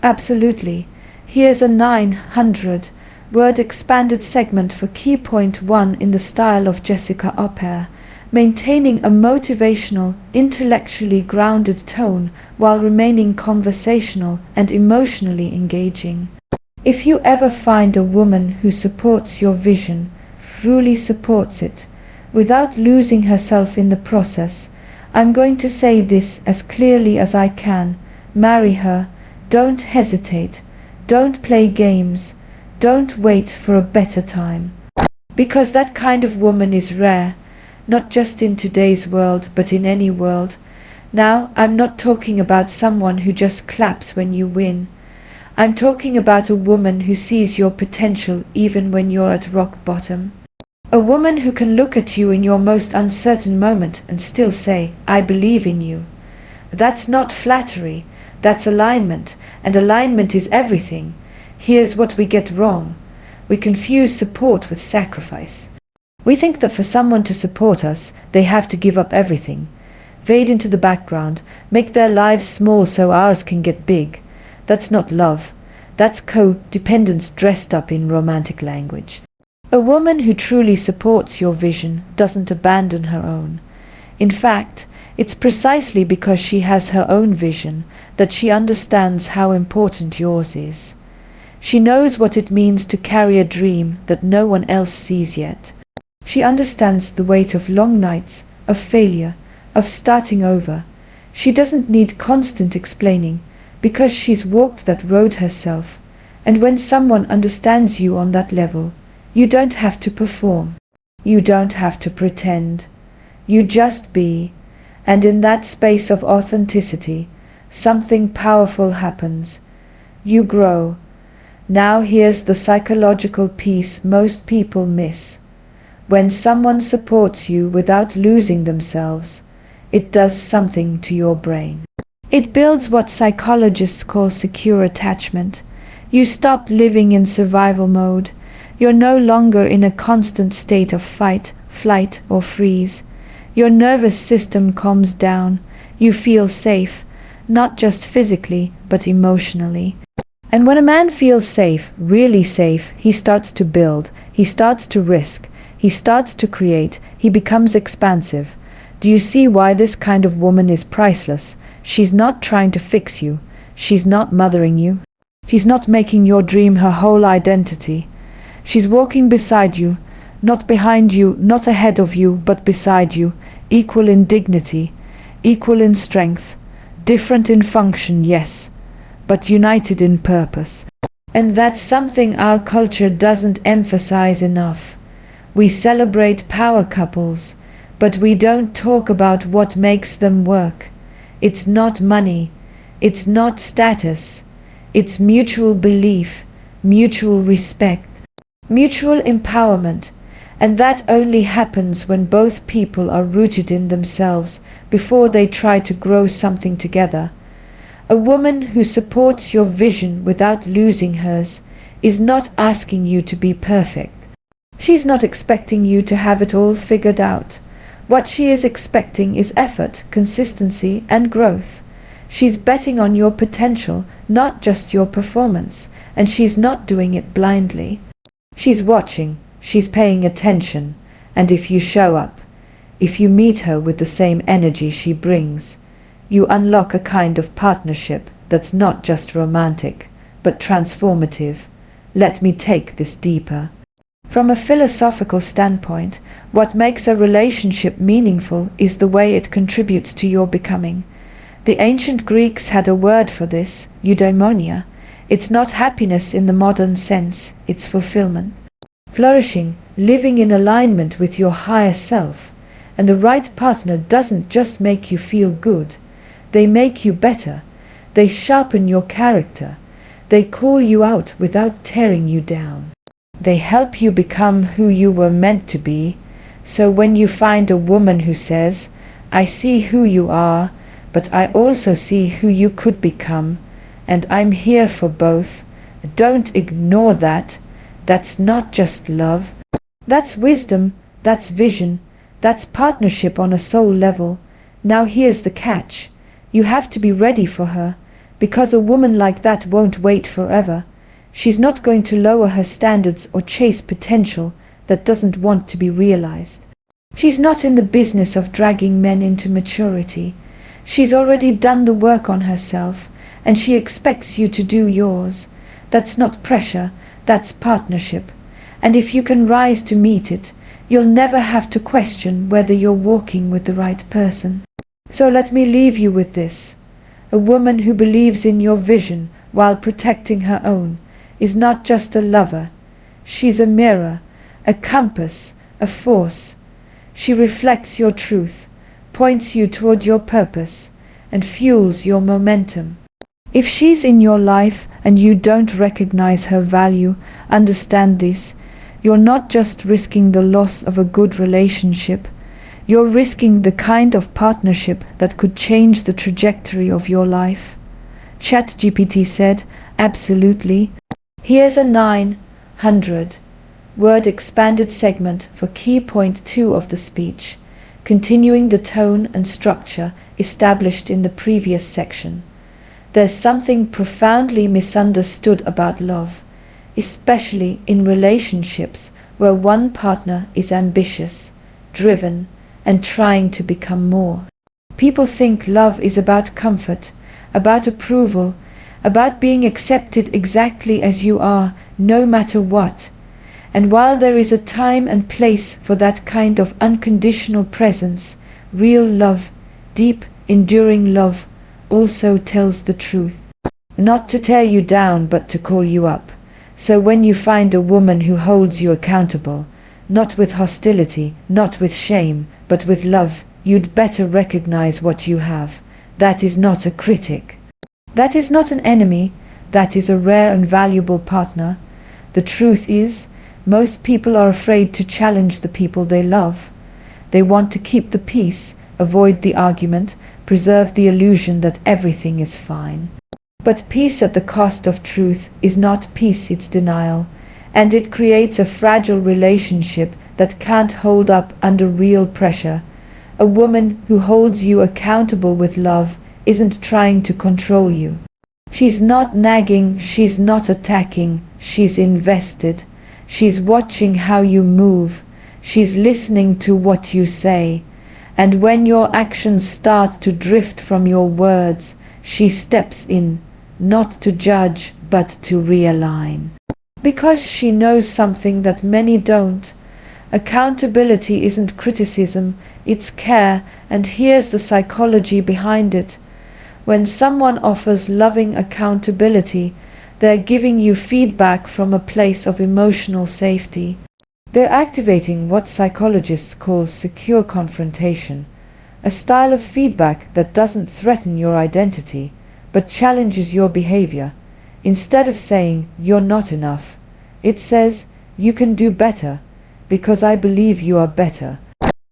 Absolutely. Here's a 900-word expanded segment for key point 1 in the style of Jessica Opare, maintaining a motivational, intellectually grounded tone while remaining conversational and emotionally engaging. If you ever find a woman who supports your vision, truly supports it, without losing herself in the process, I'm going to say this as clearly as I can: marry her. Don't hesitate. Don't play games. Don't wait for a better time. Because that kind of woman is rare, not just in today's world, but in any world. Now, I'm not talking about someone who just claps when you win. I'm talking about a woman who sees your potential even when you're at rock bottom. A woman who can look at you in your most uncertain moment and still say, "I believe in you." That's not flattery. That's alignment, and alignment is everything. Here's what we get wrong. We confuse support with sacrifice. We think that for someone to support us, they have to give up everything, fade into the background, make their lives small so ours can get big. That's not love. That's codependence dressed up in romantic language. A woman who truly supports your vision doesn't abandon her own. In fact, it's precisely because she has her own vision that she understands how important yours is. She knows what it means to carry a dream that no one else sees yet. She understands the weight of long nights, of failure, of starting over. She doesn't need constant explaining because she's walked that road herself. And when someone understands you on that level, you don't have to perform. You don't have to pretend. You just be. And in that space of authenticity, something powerful happens. You grow. Now here's the psychological piece most people miss. When someone supports you without losing themselves, it does something to your brain. It builds what psychologists call secure attachment. You stop living in survival mode. You're no longer in a constant state of fight, flight, or freeze. Your nervous system calms down. You feel safe, not just physically, but emotionally. And when a man feels safe, really safe, he starts to build, he starts to risk, he starts to create, he becomes expansive. Do you see why this kind of woman is priceless? She's not trying to fix you. She's not mothering you. She's not making your dream her whole identity. She's walking beside you, not behind you, not ahead of you, but beside you, equal in dignity, equal in strength, different in function, yes, but united in purpose. And that's something our culture doesn't emphasize enough. We celebrate power couples, but we don't talk about what makes them work. It's not money, it's not status, it's mutual belief, mutual respect, mutual empowerment. And that only happens when both people are rooted in themselves before they try to grow something together. A woman who supports your vision without losing hers is not asking you to be perfect. She's not expecting you to have it all figured out. What she is expecting is effort, consistency, and growth. She's betting on your potential, not just your performance, and she's not doing it blindly. She's watching. She's paying attention, and if you show up, if you meet her with the same energy she brings, you unlock a kind of partnership that's not just romantic, but transformative. Let me take this deeper. From a philosophical standpoint, what makes a relationship meaningful is the way it contributes to your becoming. The ancient Greeks had a word for this, eudaimonia. It's not happiness in the modern sense, it's fulfillment. Flourishing, living in alignment with your higher self. And the right partner doesn't just make you feel good. They make you better. They sharpen your character. They call you out without tearing you down. They help you become who you were meant to be. So when you find a woman who says, "I see who you are, but I also see who you could become, and I'm here for both," don't ignore that. That's not just love. That's wisdom, that's vision, that's partnership on a soul level. Now here's the catch. You have to be ready for her, because a woman like that won't wait forever. She's not going to lower her standards or chase potential that doesn't want to be realized. She's not in the business of dragging men into maturity. She's already done the work on herself, and she expects you to do yours. That's not pressure, that's partnership. And if you can rise to meet it, you'll never have to question whether you're walking with the right person. So let me leave you with this. A woman who believes in your vision while protecting her own is not just a lover. She's a mirror, a compass, a force. She reflects your truth, points you toward your purpose, and fuels your momentum. If she's in your life and you don't recognize her value, understand this. You're not just risking the loss of a good relationship, you're risking the kind of partnership that could change the trajectory of your life. ChatGPT said, absolutely. Here's a 900-word expanded segment for key point 2 of the speech, continuing the tone and structure established in the previous section. There's something profoundly misunderstood about love, especially in relationships where one partner is ambitious, driven, and trying to become more. People think love is about comfort, about approval, about being accepted exactly as you are, no matter what. And while there is a time and place for that kind of unconditional presence, real love, deep, enduring love, also tells the truth. Not to tear you down, but to call you up. So when you find a woman who holds you accountable, not with hostility, not with shame, but with love, you'd better recognize what you have. That is not a critic. That is not an enemy. That is a rare and valuable partner. The truth is, most people are afraid to challenge the people they love. They want to keep the peace, avoid the argument, preserve the illusion that everything is fine. But peace at the cost of truth is not peace, it's denial, and it creates a fragile relationship that can't hold up under real pressure. A woman who holds you accountable with love isn't trying to control you. She's not nagging, she's not attacking, she's invested. She's watching how you move, she's listening to what you say, and when your actions start to drift from your words, she steps in, not to judge, but to realign. Because she knows something that many don't. Accountability isn't criticism, it's care, and here's the psychology behind it. When someone offers loving accountability, they're giving you feedback from a place of emotional safety. They're activating what psychologists call secure confrontation, a style of feedback that doesn't threaten your identity, but challenges your behavior. Instead of saying, "You're not enough," it says, "You can do better, because I believe you are better."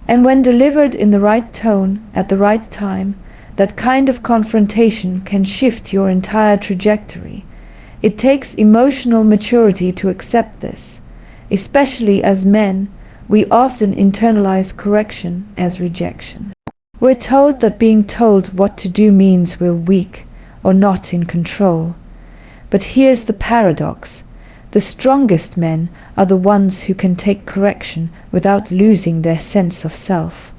And when delivered in the right tone, at the right time, that kind of confrontation can shift your entire trajectory. It takes emotional maturity to accept this. Especially as men, we often internalize correction as rejection. We're told that being told what to do means we're weak or not in control. But here's the paradox. The strongest men are the ones who can take correction without losing their sense of self.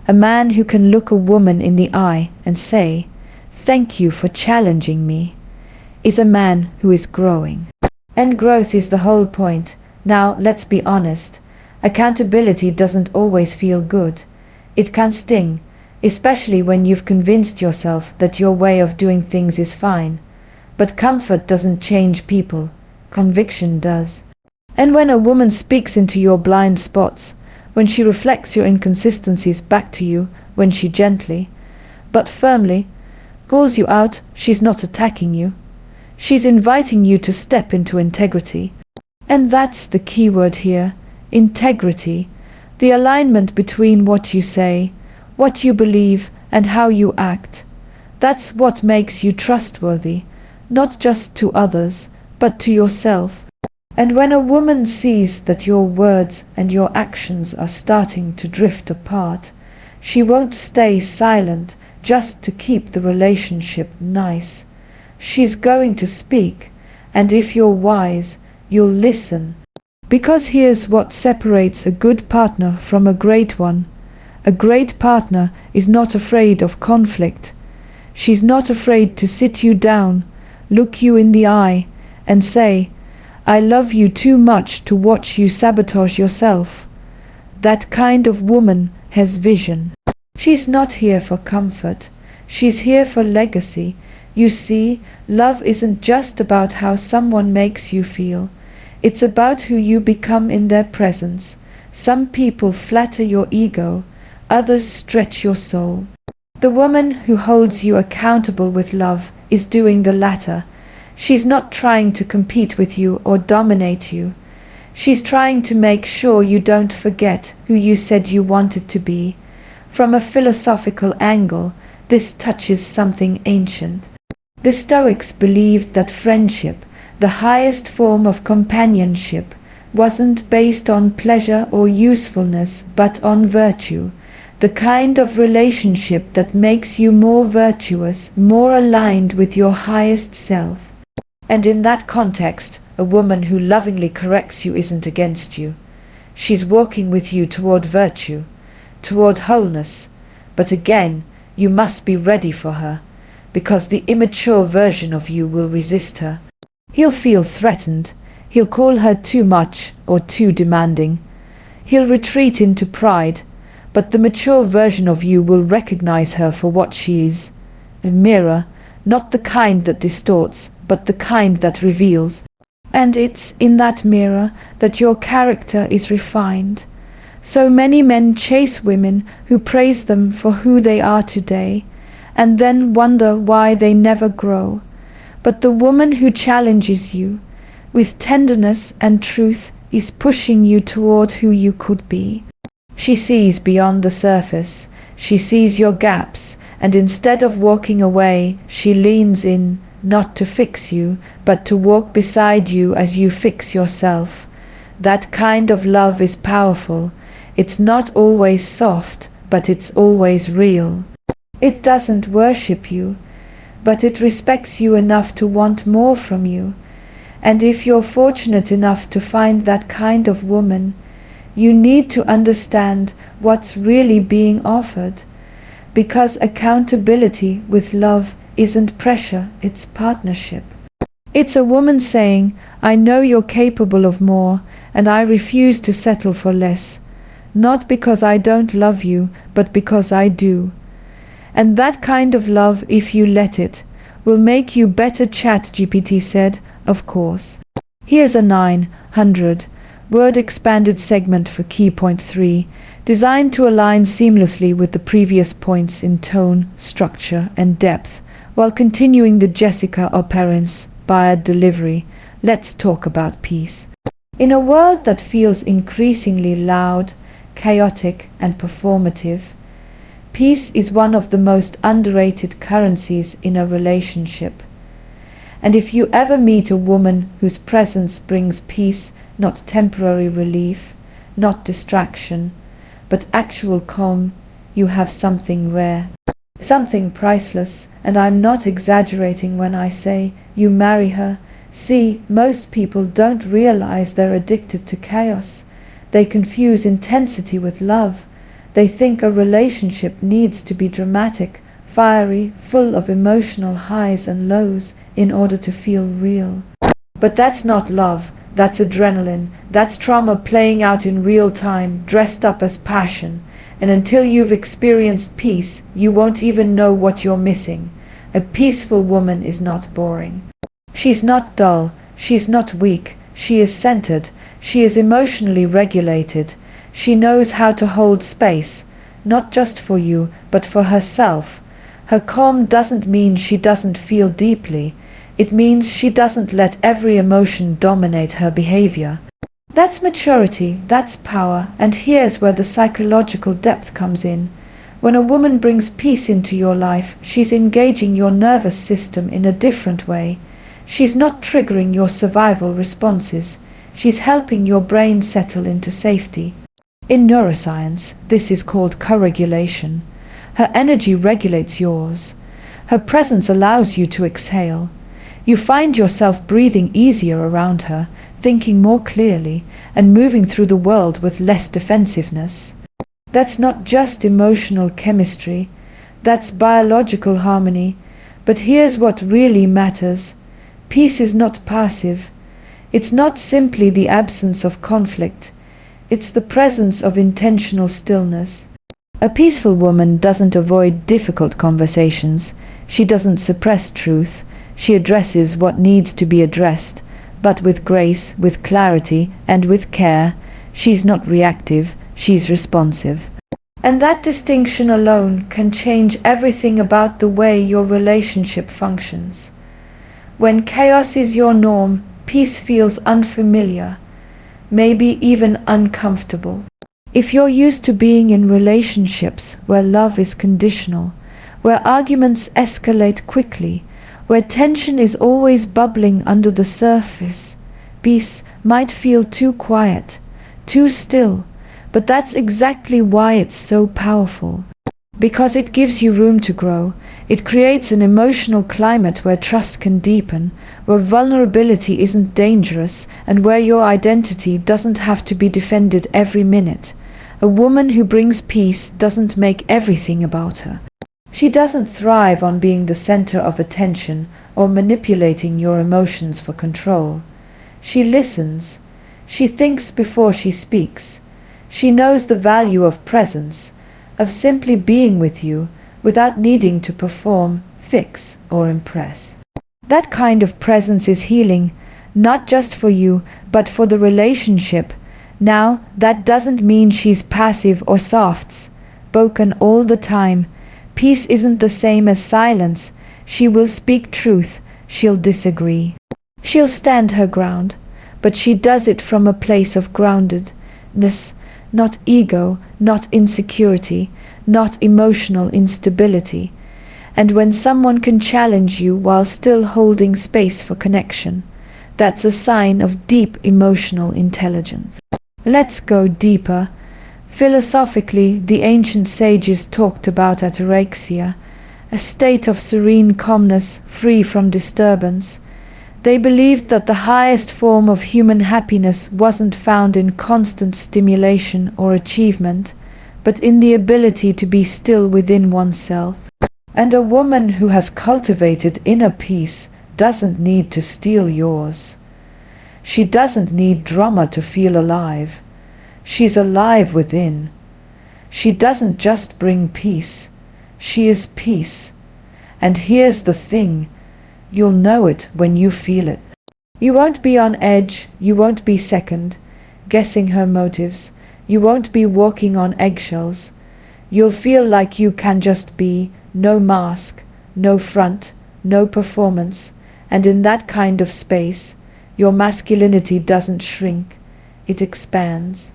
A man who can look a woman in the eye and say, "Thank you for challenging me," is a man who is growing. And growth is the whole point. Now, let's be honest. Accountability doesn't always feel good. It can sting, especially when you've convinced yourself that your way of doing things is fine. But comfort doesn't change people. Conviction does. And when a woman speaks into your blind spots, when she reflects your inconsistencies back to you, when she gently, but firmly, calls you out, she's not attacking you. She's inviting you to step into integrity. And that's the key word here, integrity, the alignment between what you say, what you believe, and how you act. That's what makes you trustworthy, not just to others, but to yourself. And when a woman sees that your words and your actions are starting to drift apart, she won't stay silent just to keep the relationship nice. she's going to speak, and if you're wise, you'll listen. Because here's what separates a good partner from a great one. A great partner is not afraid of conflict. She's not afraid to sit you down, look you in the eye, and say, "I love you too much to watch you sabotage yourself." That kind of woman has vision. She's not here for comfort. She's here for legacy. You see, love isn't just about how someone makes you feel. It's about who you become in their presence. Some people flatter your ego, others stretch your soul. The woman who holds you accountable with love is doing the latter. She's not trying to compete with you or dominate you. She's trying to make sure you don't forget who you said you wanted to be. From a philosophical angle, this touches something ancient. The Stoics believed that friendship, the highest form of companionship, wasn't based on pleasure or usefulness but on virtue, the kind of relationship that makes you more virtuous, more aligned with your highest self. And in that context, a woman who lovingly corrects you isn't against you. She's walking with you toward virtue, toward wholeness. But again, you must be ready for her, because the immature version of you will resist her. He'll feel threatened. He'll call her too much or too demanding. He'll retreat into pride, but the mature version of you will recognize her for what she is. A mirror, not the kind that distorts, but the kind that reveals. And it's in that mirror that your character is refined. So many men chase women who praise them for who they are today, and then wonder why they never grow. But the woman who challenges you, with tenderness and truth, is pushing you toward who you could be. She sees beyond the surface. She sees your gaps, and instead of walking away, she leans in, not to fix you, but to walk beside you as you fix yourself. That kind of love is powerful. It's not always soft, but it's always real. It doesn't worship you, but it respects you enough to want more from you. And if you're fortunate enough to find that kind of woman, you need to understand what's really being offered. Because accountability with love isn't pressure, it's partnership. It's a woman saying, "I know you're capable of more, and I refuse to settle for less. Not because I don't love you, but because I do." And that kind of love, if you let it, will make you better, ChatGPT said, of course. Here's a 900-word expanded segment for key point 3, designed to align seamlessly with the previous points in tone, structure, and depth, while continuing the Jessica Opare-inspired delivery. Let's talk about peace. In a world that feels increasingly loud, chaotic, and performative, peace is one of the most underrated currencies in a relationship. And if you ever meet a woman whose presence brings peace, not temporary relief, not distraction, but actual calm, you have something rare, something priceless. And I'm not exaggerating when I say you marry her. See, most people don't realize they're addicted to chaos. They confuse intensity with love. They think a relationship needs to be dramatic, fiery, full of emotional highs and lows in order to feel real. But that's not love. That's adrenaline. That's trauma playing out in real time, dressed up as passion. And until you've experienced peace, you won't even know what you're missing. A peaceful woman is not boring. She's not dull. She's not weak. She is centered. She is emotionally regulated. She knows how to hold space, not just for you, but for herself. Her calm doesn't mean she doesn't feel deeply. It means she doesn't let every emotion dominate her behavior. That's maturity, that's power, and here's where the psychological depth comes in. When a woman brings peace into your life, she's engaging your nervous system in a different way. She's not triggering your survival responses. She's helping your brain settle into safety. In neuroscience, this is called co-regulation. Her energy regulates yours. Her presence allows you to exhale. You find yourself breathing easier around her, thinking more clearly, and moving through the world with less defensiveness. That's not just emotional chemistry, that's biological harmony. But here's what really matters. Peace is not passive. It's not simply the absence of conflict. It's the presence of intentional stillness. A peaceful woman doesn't avoid difficult conversations. She doesn't suppress truth. She addresses what needs to be addressed, but with grace, with clarity, and with care. She's not reactive, she's responsive. And that distinction alone can change everything about the way your relationship functions. When chaos is your norm, peace feels unfamiliar, maybe even uncomfortable. If you're used to being in relationships where love is conditional, where arguments escalate quickly, where tension is always bubbling under the surface, peace might feel too quiet, too still, but that's exactly why it's so powerful. Because it gives you room to grow. It creates an emotional climate where trust can deepen, where vulnerability isn't dangerous, and where your identity doesn't have to be defended every minute. A woman who brings peace doesn't make everything about her. She doesn't thrive on being the center of attention or manipulating your emotions for control. She listens. She thinks before she speaks. She knows the value of presence, of simply being with you without needing to perform, fix, or impress. That kind of presence is healing, not just for you, but for the relationship. Now, that doesn't mean she's passive or soft-spoken all the time. Peace isn't the same as silence. She will speak truth, she'll disagree. She'll stand her ground, but she does it from a place of groundedness, not ego, not insecurity, not emotional instability. And when someone can challenge you while still holding space for connection, that's a sign of deep emotional intelligence. Let's go deeper. Philosophically, the ancient sages talked about ataraxia, a state of serene calmness free from disturbance. They believed that the highest form of human happiness wasn't found in constant stimulation or achievement, but in the ability to be still within oneself. And a woman who has cultivated inner peace doesn't need to steal yours. She doesn't need drama to feel alive. She's alive within. She doesn't just bring peace. She is peace. And here's the thing. You'll know it when you feel it. You won't be on edge. You won't be second, guessing her motives. You won't be walking on eggshells. You'll feel like you can just be, no mask, no front, no performance. And in that kind of space, your masculinity doesn't shrink, it expands.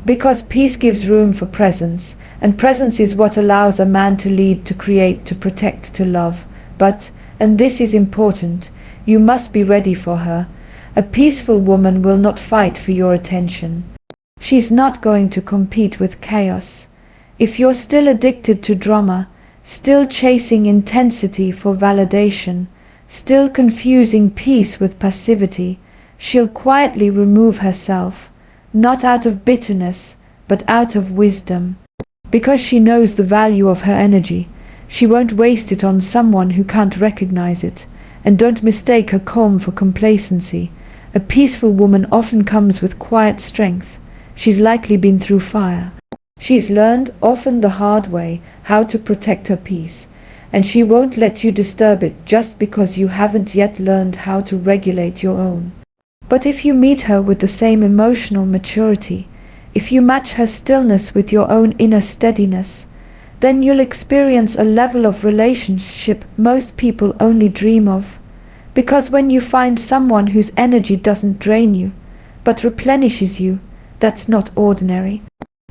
Because peace gives room for presence, and presence is what allows a man to lead, to create, to protect, to love. But, and this is important, you must be ready for her. A peaceful woman will not fight for your attention. She's not going to compete with chaos. If you're still addicted to drama, still chasing intensity for validation, still confusing peace with passivity, she'll quietly remove herself, not out of bitterness, but out of wisdom. Because she knows the value of her energy, she won't waste it on someone who can't recognize it. And don't mistake her calm for complacency. A peaceful woman often comes with quiet strength. She's likely been through fire. She's learned, often the hard way, how to protect her peace. And she won't let you disturb it just because you haven't yet learned how to regulate your own. But if you meet her with the same emotional maturity, if you match her stillness with your own inner steadiness, then you'll experience a level of relationship most people only dream of. Because when you find someone whose energy doesn't drain you, but replenishes you, that's not ordinary.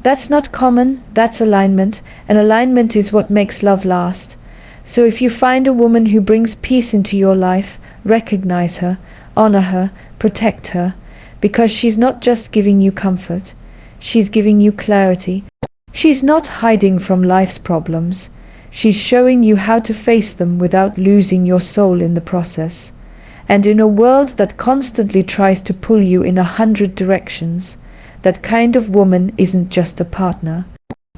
That's not common, that's alignment, and alignment is what makes love last. So if you find a woman who brings peace into your life, recognize her, honor her, protect her, because she's not just giving you comfort, she's giving you clarity. She's not hiding from life's problems. She's showing you how to face them without losing your soul in the process. And in a world that constantly tries to pull you in 100 directions, that kind of woman isn't just a partner.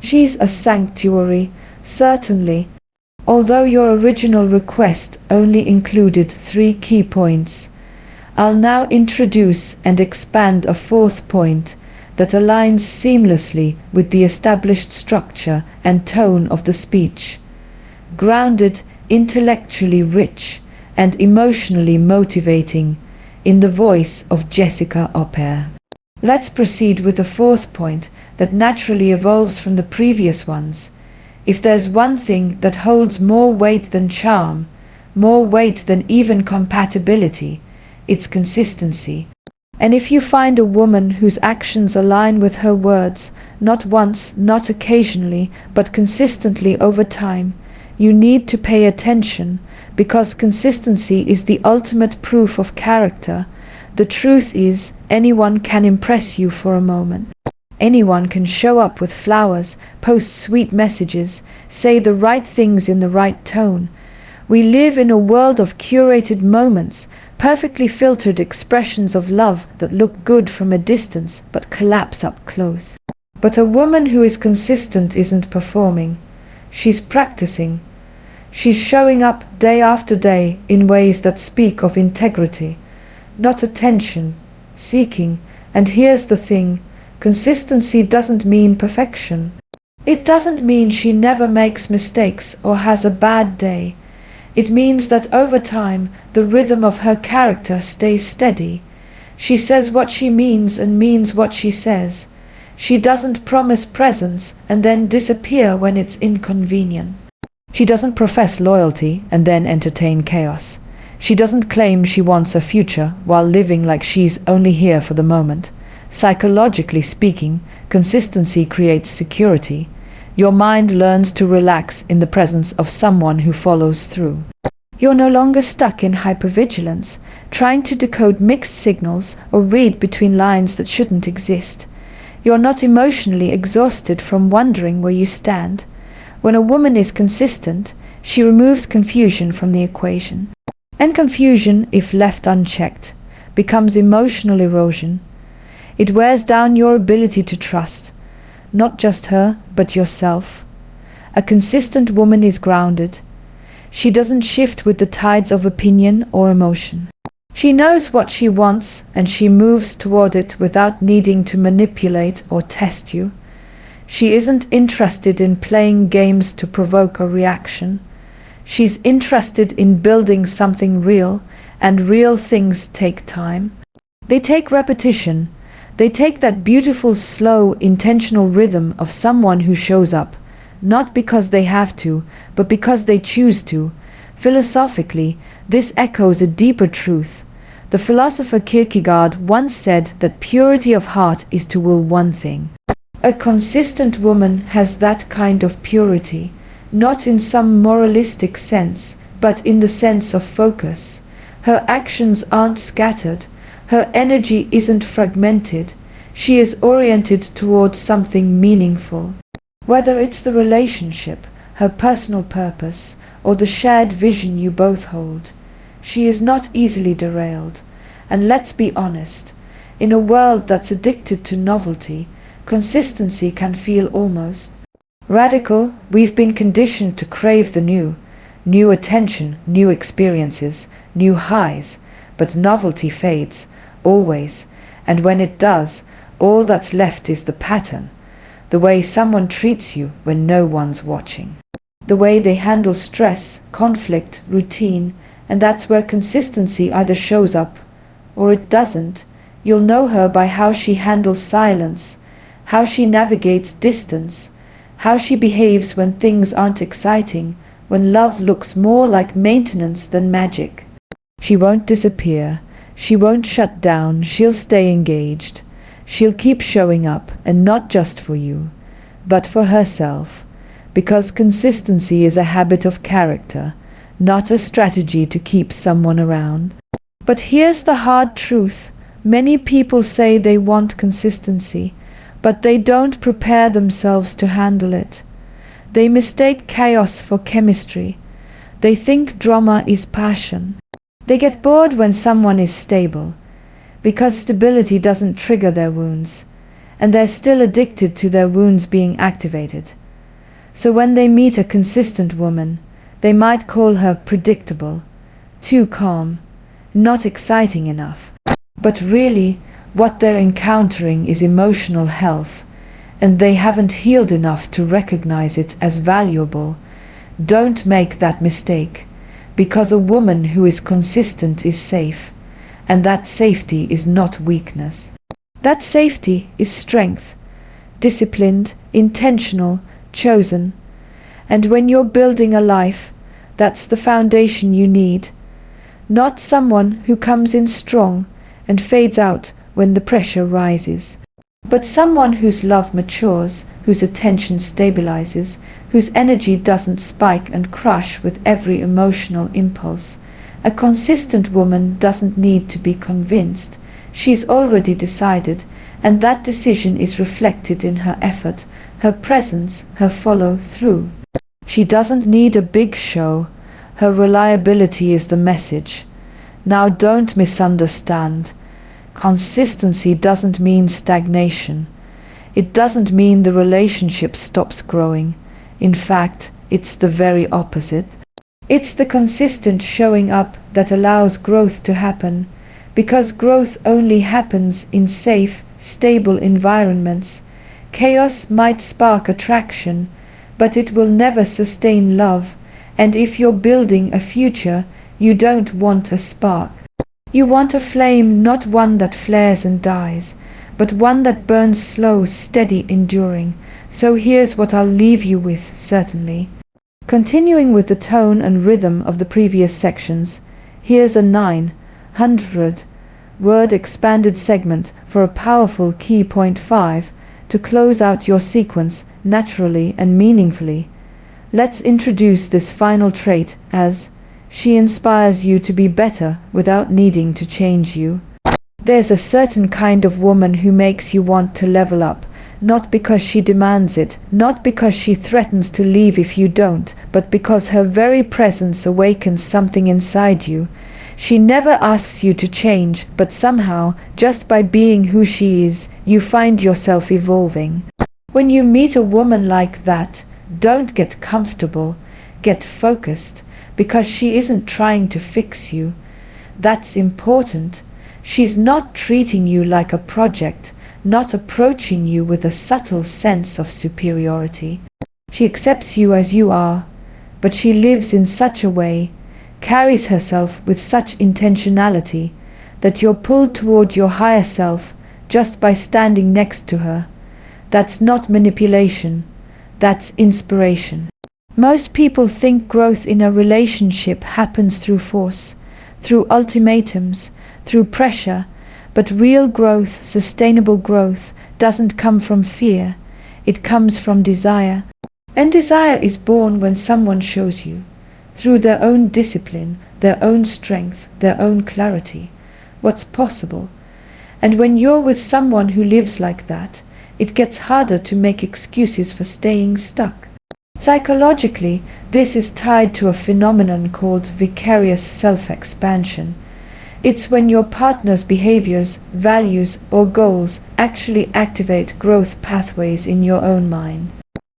She's a sanctuary, certainly, although your original request only included 3 key points. I'll now introduce and expand a 4th point that aligns seamlessly with the established structure and tone of the speech. Grounded, intellectually rich, and emotionally motivating, in the voice of Jessica Opare. Let's proceed with the 4th point that naturally evolves from the previous ones. If there's one thing that holds more weight than charm, more weight than even compatibility, it's consistency. And if you find a woman whose actions align with her words, not once, not occasionally, but consistently over time, you need to pay attention, because consistency is the ultimate proof of character. The truth is, anyone can impress you for a moment. Anyone can show up with flowers, post sweet messages, say the right things in the right tone. We live in a world of curated moments, perfectly filtered expressions of love that look good from a distance but collapse up close. But a woman who is consistent isn't performing. She's practicing. She's showing up day after day in ways that speak of integrity, not attention, seeking. And here's the thing, consistency doesn't mean perfection. It doesn't mean she never makes mistakes or has a bad day. It means that over time, the rhythm of her character stays steady. She says what she means and means what she says. She doesn't promise presents and then disappear when it's inconvenient. She doesn't profess loyalty and then entertain chaos. She doesn't claim she wants a future while living like she's only here for the moment. Psychologically speaking, consistency creates security. Your mind learns to relax in the presence of someone who follows through. You're no longer stuck in hypervigilance, trying to decode mixed signals or read between lines that shouldn't exist. You're not emotionally exhausted from wondering where you stand. When a woman is consistent, she removes confusion from the equation. And confusion, if left unchecked, becomes emotional erosion. It wears down your ability to trust, not just her, but yourself. A consistent woman is grounded. She doesn't shift with the tides of opinion or emotion. She knows what she wants and she moves toward it without needing to manipulate or test you. She isn't interested in playing games to provoke a reaction. She's interested in building something real, and real things take time. They take repetition. They take that beautiful, slow, intentional rhythm of someone who shows up, not because they have to, but because they choose to. Philosophically, this echoes a deeper truth. The philosopher Kierkegaard once said that purity of heart is to will one thing. A consistent woman has that kind of purity, not in some moralistic sense, but in the sense of focus. Her actions aren't scattered. Her energy isn't fragmented. She is oriented towards something meaningful. Whether it's the relationship, her personal purpose, or the shared vision you both hold, she is not easily derailed. And let's be honest, in a world that's addicted to novelty, consistency can feel almost radical. We've been conditioned to crave the new attention, new experiences, new highs, but novelty fades, always, and when it does, all that's left is the pattern, the way someone treats you when no one's watching, the way they handle stress, conflict, routine, and that's where consistency either shows up or it doesn't. You'll know her by how she handles silence, how she navigates distance, how she behaves when things aren't exciting, when love looks more like maintenance than magic. She won't disappear. She won't shut down. She'll stay engaged. She'll keep showing up, and not just for you, but for herself, because consistency is a habit of character, not a strategy to keep someone around. But here's the hard truth. Many people say they want consistency, but they don't prepare themselves to handle it. They mistake chaos for chemistry. They think drama is passion. They get bored when someone is stable, because stability doesn't trigger their wounds, and they're still addicted to their wounds being activated. So when they meet a consistent woman, they might call her predictable, too calm, not exciting enough. But really, what they're encountering is emotional health, and they haven't healed enough to recognize it as valuable. Don't make that mistake, because a woman who is consistent is safe, and that safety is not weakness. That safety is strength, disciplined, intentional, chosen. And when you're building a life, that's the foundation you need. Not someone who comes in strong and fades out when the pressure rises, but someone whose love matures, whose attention stabilizes, whose energy doesn't spike and crush with every emotional impulse. A consistent woman doesn't need to be convinced. She's already decided, and that decision is reflected in her effort, her presence, her follow-through. She doesn't need a big show. Her reliability is the message. Now don't misunderstand. Consistency doesn't mean stagnation. It doesn't mean the relationship stops growing. In fact, it's the very opposite. It's the consistent showing up that allows growth to happen, because growth only happens in safe, stable environments. Chaos might spark attraction, but it will never sustain love, and if you're building a future, you don't want a spark. You want a flame, not one that flares and dies, but one that burns slow, steady, enduring. So here's what I'll leave you with, certainly. Continuing with the tone and rhythm of the previous sections, here's a 900-word expanded segment for a powerful key point 5 to close out your sequence naturally and meaningfully. Let's introduce this final trait as she inspires you to be better without needing to change you. There's a certain kind of woman who makes you want to level up, not because she demands it, not because she threatens to leave if you don't, but because her very presence awakens something inside you. She never asks you to change, but somehow, just by being who she is, you find yourself evolving. When you meet a woman like that, don't get comfortable, get focused, because she isn't trying to fix you. That's important. She's not treating you like a project, not approaching you with a subtle sense of superiority. She accepts you as you are, but she lives in such a way, carries herself with such intentionality, that you're pulled toward your higher self just by standing next to her. That's not manipulation, that's inspiration. Most people think growth in a relationship happens through force, through ultimatums, through pressure, but real growth, sustainable growth, doesn't come from fear. It comes from desire. And desire is born when someone shows you, through their own discipline, their own strength, their own clarity, what's possible. And when you're with someone who lives like that, it gets harder to make excuses for staying stuck. Psychologically, this is tied to a phenomenon called vicarious self-expansion. It's when your partner's behaviors, values, or goals actually activate growth pathways in your own mind.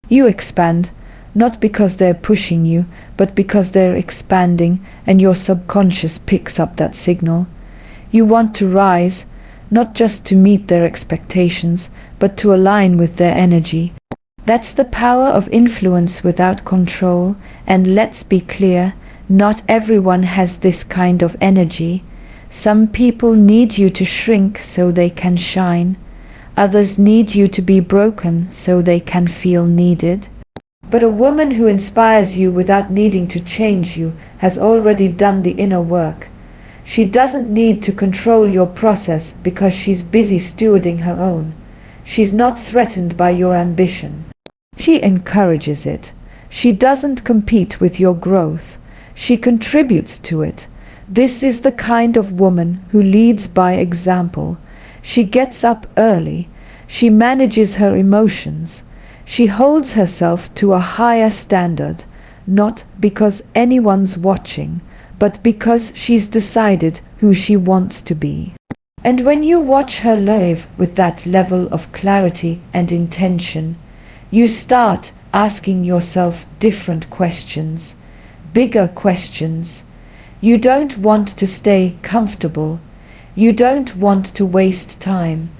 You expand, not because they're pushing you, but because they're expanding, and your subconscious picks up that signal. You want to rise, not just to meet their expectations, but to align with their energy. That's the power of influence without control, and let's be clear, not everyone has this kind of energy. Some people need you to shrink so they can shine. Others need you to be broken so they can feel needed. But a woman who inspires you without needing to change you has already done the inner work. She doesn't need to control your process because she's busy stewarding her own. She's not threatened by your ambition. She encourages it. She doesn't compete with your growth. She contributes to it. This is the kind of woman who leads by example. She gets up early. She manages her emotions. She holds herself to a higher standard, not because anyone's watching, but because she's decided who she wants to be. And when you watch her live with that level of clarity and intention, you start asking yourself different questions, bigger questions. You don't want to stay comfortable. You don't want to waste time.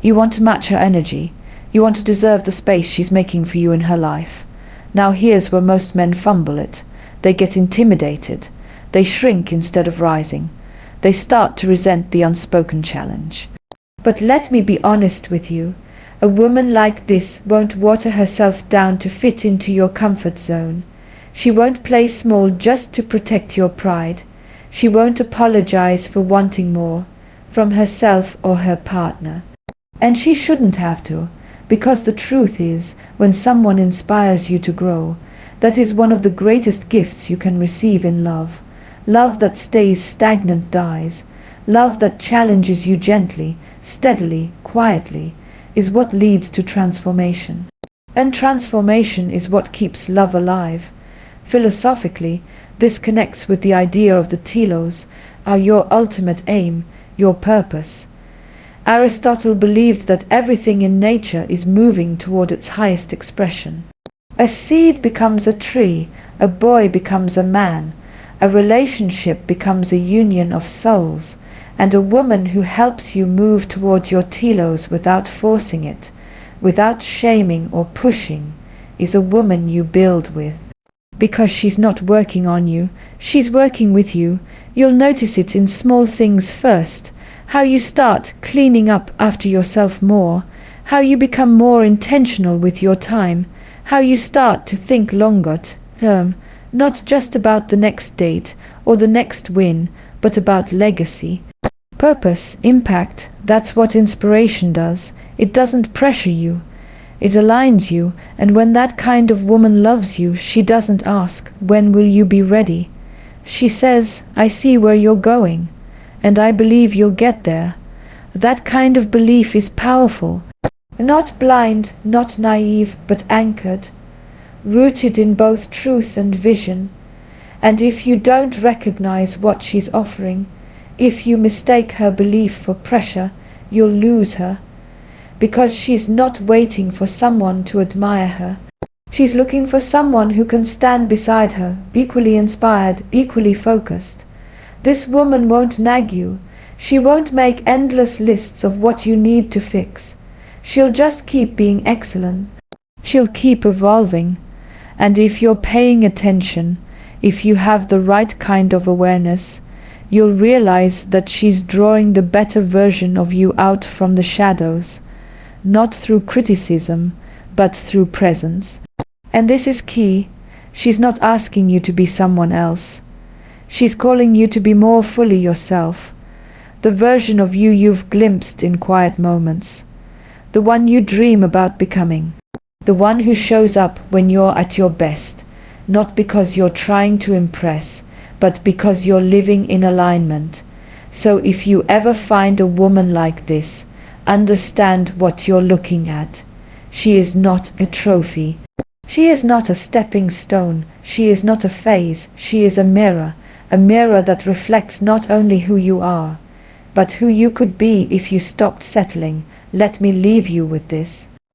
You want to match her energy. You want to deserve the space she's making for you in her life. Now here's where most men fumble it. They get intimidated. They shrink instead of rising. They start to resent the unspoken challenge. But let me be honest with you. A woman like this won't water herself down to fit into your comfort zone. She won't play small just to protect your pride. She won't apologize for wanting more from herself or her partner. And she shouldn't have to, because the truth is, when someone inspires you to grow, that is one of the greatest gifts you can receive in love. Love that stays stagnant dies. Love that challenges you gently, steadily, quietly, is what leads to transformation. And transformation is what keeps love alive. Philosophically, this connects with the idea of the telos, are your ultimate aim, your purpose. Aristotle believed that everything in nature is moving toward its highest expression. A seed becomes a tree, a boy becomes a man, a relationship becomes a union of souls, and a woman who helps you move towards your telos without forcing it, without shaming or pushing, is a woman you build with. Because she's not working on you, she's working with you. You'll notice it in small things first, how you start cleaning up after yourself more, how you become more intentional with your time, how you start to think longer term, not just about the next date or the next win, but about legacy. Purpose, impact, that's what inspiration does. It doesn't pressure you. It aligns you, and when that kind of woman loves you, she doesn't ask, when will you be ready? She says, I see where you're going, and I believe you'll get there. That kind of belief is powerful. Not blind, not naive, but anchored, rooted in both truth and vision. And if you don't recognize what she's offering, if you mistake her belief for pressure, you'll lose her. Because she's not waiting for someone to admire her. She's looking for someone who can stand beside her, equally inspired, equally focused. This woman won't nag you. She won't make endless lists of what you need to fix. She'll just keep being excellent. She'll keep evolving. And if you're paying attention, if you have the right kind of awareness, you'll realize that she's drawing the better version of you out from the shadows, not through criticism, but through presence. And this is key. She's not asking you to be someone else. She's calling you to be more fully yourself, the version of you you've glimpsed in quiet moments, the one you dream about becoming, the one who shows up when you're at your best, not because you're trying to impress, but because you're living in alignment. So if you ever find a woman like this, understand what you're looking at. She is not a trophy. She is not a stepping stone. She is not a phase. She is a mirror that reflects not only who you are, but who you could be if you stopped settling. Let me leave you with this.